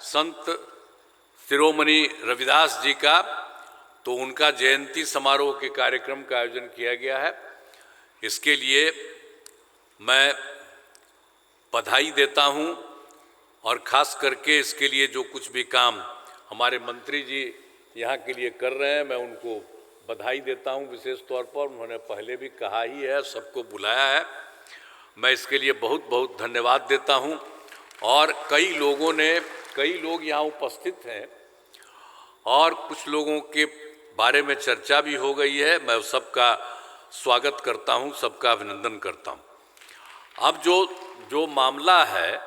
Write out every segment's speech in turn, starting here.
संत शिरोमणि रविदास जी का, तो उनका जयंती समारोह के कार्यक्रम का आयोजन किया गया है। इसके लिए मैं बधाई देता हूं और ख़ास करके इसके लिए जो कुछ भी काम हमारे मंत्री जी यहाँ के लिए कर रहे हैं, मैं उनको बधाई देता हूं विशेष तौर पर। उन्होंने पहले भी कहा ही है, सबको बुलाया है, मैं इसके लिए बहुत बहुत धन्यवाद देता हूं। और कई लोग यहाँ उपस्थित हैं और कुछ लोगों के बारे में चर्चा भी हो गई है। मैं सबका स्वागत करता हूं, सबका अभिनंदन करता हूं। अब जो मामला है,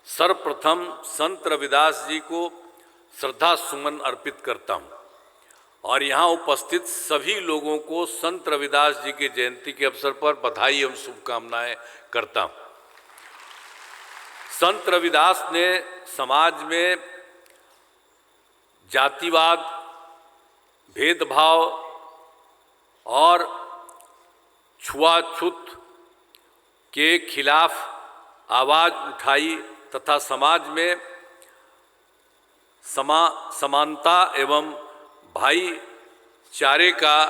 सर्वप्रथम संत रविदास जी को श्रद्धा सुमन अर्पित करता हूं और यहाँ उपस्थित सभी लोगों को संत रविदास जी की जयंती के अवसर पर बधाई एवं शुभकामनाएं करता हूं। संत रविदास ने समाज में जातिवाद, भेदभाव और छुआछूत के खिलाफ आवाज़ उठाई तथा समाज में समानता एवं भाईचारे का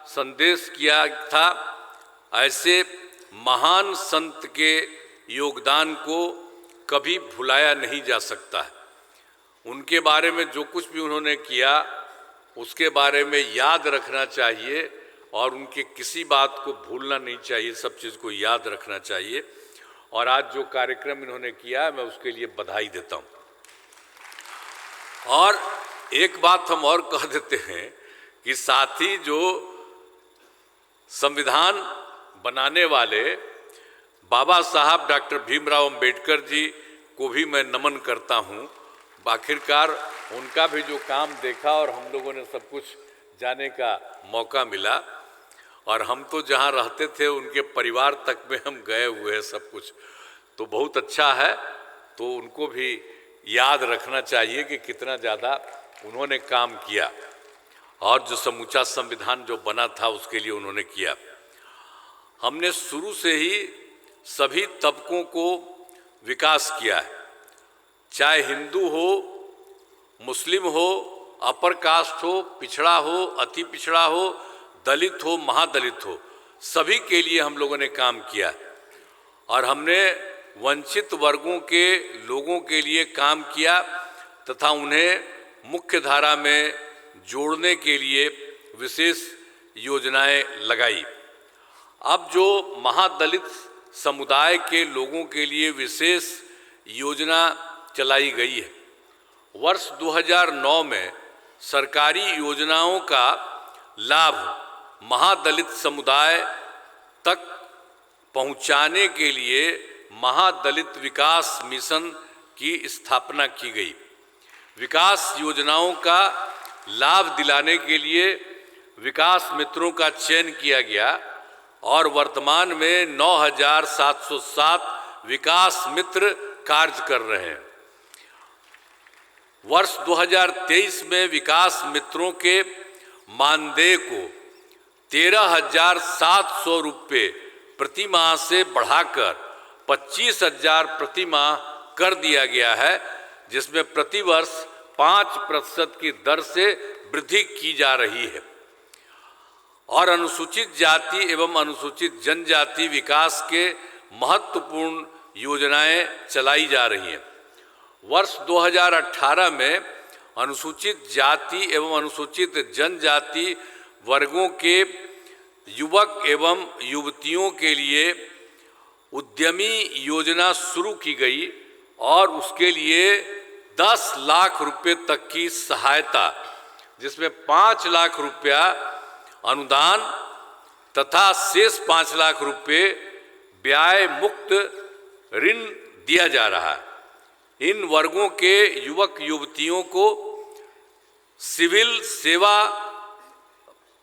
संदेश किया था। ऐसे महान संत के योगदान को कभी भुलाया नहीं जा सकता है। उनके बारे में जो कुछ भी उन्होंने किया उसके बारे में याद रखना चाहिए और उनके किसी बात को भूलना नहीं चाहिए, सब चीज़ को याद रखना चाहिए। और आज जो कार्यक्रम इन्होंने किया मैं उसके लिए बधाई देता हूँ। और एक बात हम और कह देते हैं कि साथ ही जो संविधान बनाने वाले बाबा साहब डॉक्टर भीमराव अंबेडकर जी को भी मैं नमन करता हूँ। आखिरकार उनका भी जो काम देखा और हम लोगों ने सब कुछ जाने का मौका मिला, और हम तो जहाँ रहते थे उनके परिवार तक में हम गए हुए हैं सब कुछ, तो बहुत अच्छा है। तो उनको भी याद रखना चाहिए कि कितना ज़्यादा उन्होंने काम किया और जो समूचा संविधान जो बना था उसके लिए उन्होंने किया। हमने शुरू से ही सभी तबकों को विकास किया है, चाहे हिंदू हो, मुस्लिम हो, अपर कास्ट हो, पिछड़ा हो, अति पिछड़ा हो, दलित हो, महादलित हो, सभी के लिए हम लोगों ने काम किया है। और हमने वंचित वर्गों के लोगों के लिए काम किया तथा उन्हें मुख्य धारा में जोड़ने के लिए विशेष योजनाएं लगाई। अब जो महादलित समुदाय के लोगों के लिए विशेष योजना चलाई गई है, वर्ष 2009 में सरकारी योजनाओं का लाभ महादलित समुदाय तक पहुंचाने के लिए महादलित विकास मिशन की स्थापना की गई। विकास योजनाओं का लाभ दिलाने के लिए विकास मित्रों का चयन किया गया और वर्तमान में 9,707 विकास मित्र कार्य कर रहे हैं। वर्ष 2023 में विकास मित्रों के मानदेय को 13,700 रुपये प्रति माह से बढ़ाकर 25,000 प्रति माह कर दिया गया है, जिसमें प्रतिवर्ष 5% की दर से वृद्धि की जा रही है। और अनुसूचित जाति एवं अनुसूचित जनजाति विकास के महत्वपूर्ण योजनाएं चलाई जा रही हैं। वर्ष 2018 में अनुसूचित जाति एवं अनुसूचित जनजाति वर्गों के युवक एवं युवतियों के लिए उद्यमी योजना शुरू की गई और उसके लिए 10 लाख रुपए तक की सहायता, जिसमें 5 लाख रुपया अनुदान तथा शेष 5 लाख रुपए ब्याज मुक्त ऋण दिया जा रहा है। इन वर्गों के युवक युवतियों को सिविल सेवा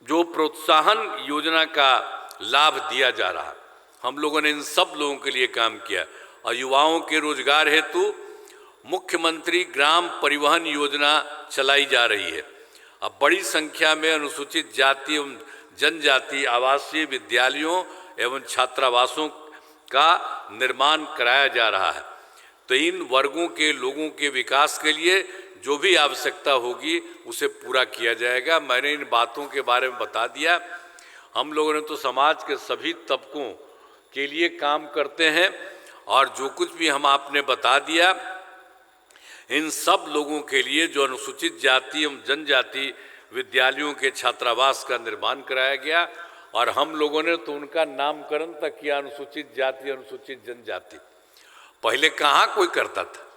जो प्रोत्साहन योजना का लाभ दिया जा रहा है। हम लोगों ने इन सब लोगों के लिए काम किया। और युवाओं के रोजगार हेतु मुख्यमंत्री ग्राम परिवहन योजना चलाई जा रही है। अब बड़ी संख्या में अनुसूचित जाति एवं जनजाति आवासीय विद्यालयों एवं छात्रावासों का निर्माण कराया जा रहा है। तो इन वर्गों के लोगों के विकास के लिए जो भी आवश्यकता होगी उसे पूरा किया जाएगा। मैंने इन बातों के बारे में बता दिया। हम लोगों ने तो समाज के सभी तबकों के लिए काम करते हैं और जो कुछ भी हम आपने बता दिया, इन सब लोगों के लिए जो अनुसूचित जाति एवं जनजाति विद्यालयों के छात्रावास का निर्माण कराया गया और हम लोगों ने तो उनका नामकरण तक किया, अनुसूचित जाति अनुसूचित जनजाति। पहले कहाँ कोई करता था,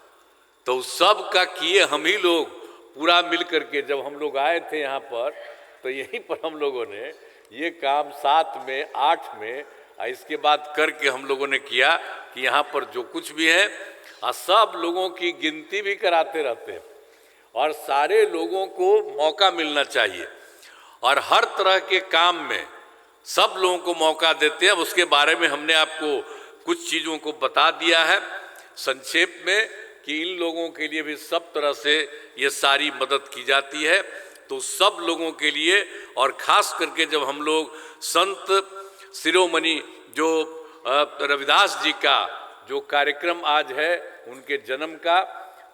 तो सब का किए हम ही लोग पूरा मिल करके। जब हम लोग आए थे यहाँ पर तो यहीं पर हम लोगों ने ये काम 7 में 8 में इसके बाद करके हम लोगों ने किया कि यहाँ पर जो कुछ भी है सब लोगों की गिनती भी कराते रहते हैं और सारे लोगों को मौका मिलना चाहिए और हर तरह के काम में सब लोगों को मौका देते हैं। उसके बारे में हमने आपको कुछ चीज़ों को बता दिया है संक्षेप में कि इन लोगों के लिए भी सब तरह से ये सारी मदद की जाती है। तो सब लोगों के लिए और ख़ास करके जब हम लोग संत शिरोमणि जो रविदास जी का जो कार्यक्रम आज है उनके जन्म का,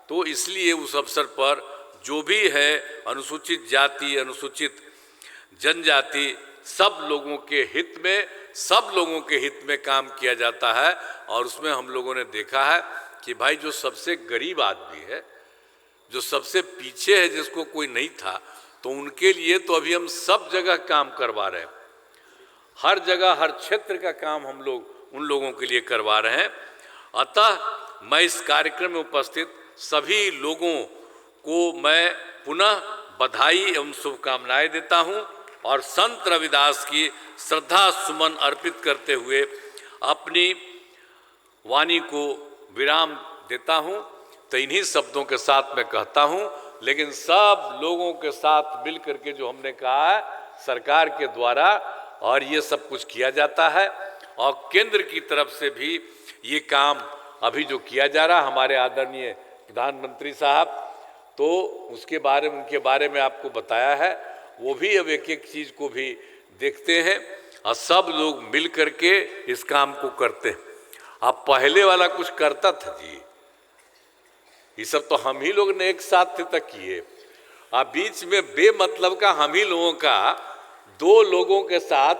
तो इसलिए उस अवसर पर जो भी है अनुसूचित जाति अनुसूचित जनजाति सब लोगों के हित में, सब लोगों के हित में काम किया जाता है। और उसमें हम लोगों ने देखा है कि भाई जो सबसे गरीब आदमी है, जो सबसे पीछे है, जिसको कोई नहीं था, तो उनके लिए तो अभी हम सब जगह काम करवा रहे हैं। हर जगह हर क्षेत्र का काम हम लोग उन लोगों के लिए करवा रहे हैं। अतः मैं इस कार्यक्रम में उपस्थित सभी लोगों को मैं पुनः बधाई एवं शुभकामनाएं देता हूं और संत रविदास की श्रद्धा सुमन अर्पित करते हुए अपनी वाणी को विराम देता हूं। तो इन्हीं शब्दों के साथ मैं कहता हूं, लेकिन सब लोगों के साथ मिल करके जो हमने कहा है सरकार के द्वारा और ये सब कुछ किया जाता है और केंद्र की तरफ से भी ये काम अभी जो किया जा रहा, हमारे आदरणीय प्रधानमंत्री साहब, तो उसके बारे में उनके बारे में आपको बताया है। वो भी अब एक एक चीज़ को भी देखते हैं और सब लोग मिल करके इस काम को करते हैं। अब पहले वाला कुछ करता था जी, ये सब तो हम ही लोग ने एक साथ तक किए। अब बीच में बेमतलब का हम ही लोगों का 2 लोगों के साथ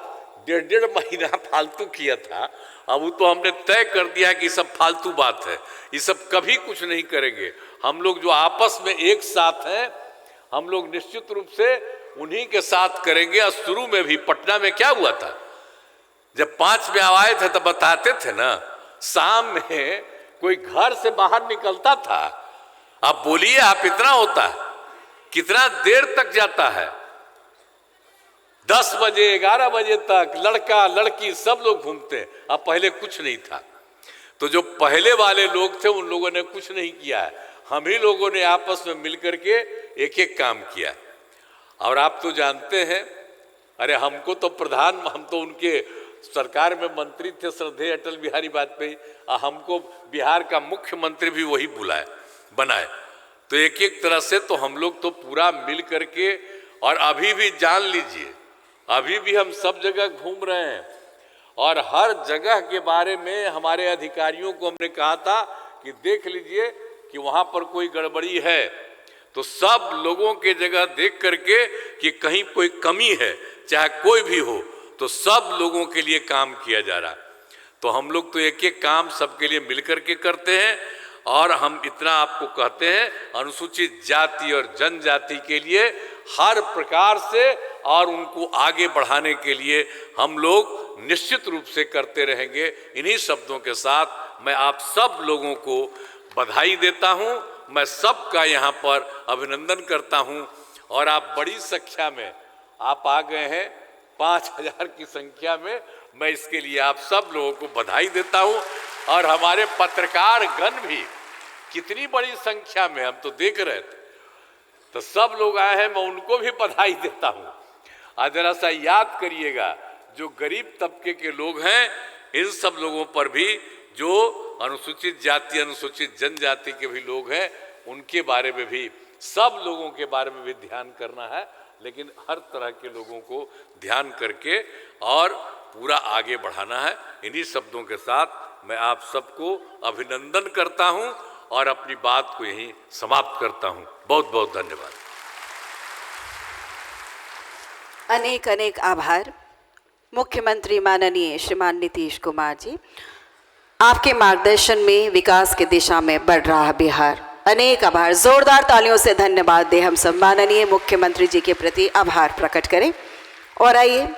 1.5 महीना फालतू किया था। अब वो तो हमने तय कर दिया कि सब फालतू बात है, ये सब कभी कुछ नहीं करेंगे। हम लोग जो आपस में एक साथ हैं, हम लोग निश्चित रूप से उन्हीं के साथ करेंगे। और शुरू में भी पटना में क्या हुआ था, जब 5 में आए थे तो बताते थे ना, शाम में कोई घर से बाहर निकलता था, आप बोलिए आप इतना होता है, कितना देर तक जाता है, 10 बजे 11 बजे तक लड़का लड़की सब लोग घूमते हैं। अब पहले कुछ नहीं था, तो जो पहले वाले लोग थे उन लोगों ने कुछ नहीं किया है, हम ही लोगों ने आपस में मिलकर के एक एक काम किया। और आप तो जानते हैं, अरे हमको तो हम तो उनके सरकार में मंत्री थे श्रद्धेय अटल बिहारी वाजपेयी, हमको बिहार का मुख्यमंत्री भी वही बनाए। तो एक एक तरह से तो हम लोग तो पूरा मिल करके, और अभी भी जान लीजिए अभी भी हम सब जगह घूम रहे हैं और हर जगह के बारे में हमारे अधिकारियों को हमने कहा था कि देख लीजिए कि वहाँ पर कोई गड़बड़ी है, तो सब लोगों के जगह देख करके कि कहीं कोई कमी है, चाहे कोई भी हो, तो सब लोगों के लिए काम किया जा रहा। तो हम लोग तो एक एक काम सबके लिए मिल करके करते हैं। और हम इतना आपको कहते हैं, अनुसूचित जाति और जनजाति के लिए हर प्रकार से और उनको आगे बढ़ाने के लिए हम लोग निश्चित रूप से करते रहेंगे। इन्हीं शब्दों के साथ मैं आप सब लोगों को बधाई देता हूं, मैं सबका यहाँ पर अभिनंदन करता हूं। और आप बड़ी संख्या में आप आ गए हैं, 5000 की संख्या में, मैं इसके लिए आप सब लोगों को बधाई देता हूं। और हमारे पत्रकार गण भी कितनी बड़ी संख्या में, हम तो देख रहे थे, तो सब लोग आए हैं, मैं उनको भी बधाई देता हूं। आज जरा सा याद करिएगा, जो गरीब तबके के लोग हैं, इन सब लोगों पर भी, जो अनुसूचित जाति अनुसूचित जनजाति के भी लोग हैं, उनके बारे में भी, सब लोगों के बारे में भी ध्यान करना है। लेकिन हर तरह के लोगों को ध्यान करके और पूरा आगे बढ़ाना है। इन्हीं शब्दों के साथ मैं आप सबको अभिनंदन करता हूं और अपनी बात को यहीं समाप्त करता हूं। बहुत बहुत धन्यवाद। अनेक अनेक आभार मुख्यमंत्री माननीय श्रीमान नीतीश कुमार जी। आपके मार्गदर्शन में विकास की दिशा में बढ़ रहा बिहार। अनेक आभार। जोरदार तालियों से धन्यवाद दें हम सब माननीय मुख्यमंत्री जी के प्रति आभार प्रकट करें। और आइए